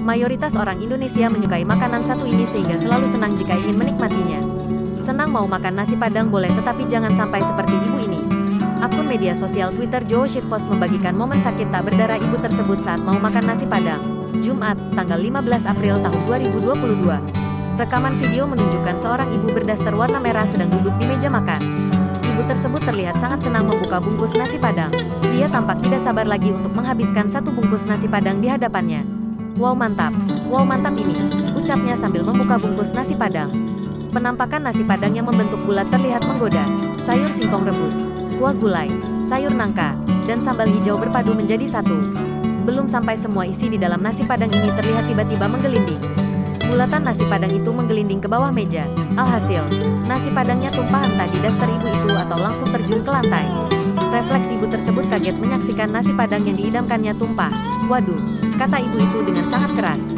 Mayoritas orang Indonesia menyukai makanan satu ini sehingga selalu senang jika ingin menikmatinya. Senang mau makan nasi Padang boleh, tetapi jangan sampai seperti ibu ini. Akun media sosial Twitter Jowo Shitpost membagikan momen sakit tak berdarah ibu tersebut saat mau makan nasi Padang. Jumat, tanggal 15 April tahun 2022. Rekaman video menunjukkan seorang ibu berdaster warna merah sedang duduk di meja makan. Ibu tersebut terlihat sangat senang membuka bungkus nasi Padang. Dia tampak tidak sabar lagi untuk menghabiskan satu bungkus nasi Padang di hadapannya. Wow mantap ini, ucapnya sambil membuka bungkus nasi Padang. Penampakan nasi Padang yang membentuk bulat terlihat menggoda. Sayur singkong rebus, kuah gulai, sayur nangka, dan sambal hijau berpadu menjadi satu. Belum sampai semua isi di dalam nasi Padang ini terlihat tiba-tiba menggelinding. Bulatan nasi Padang itu menggelinding ke bawah meja. Alhasil, nasi Padangnya tumpah entah di daster ibu itu atau langsung terjun ke lantai. Refleks ibu tersebut kaget menyaksikan nasi Padang yang diidamkannya tumpah. Waduh, kata ibu itu dengan sangat keras.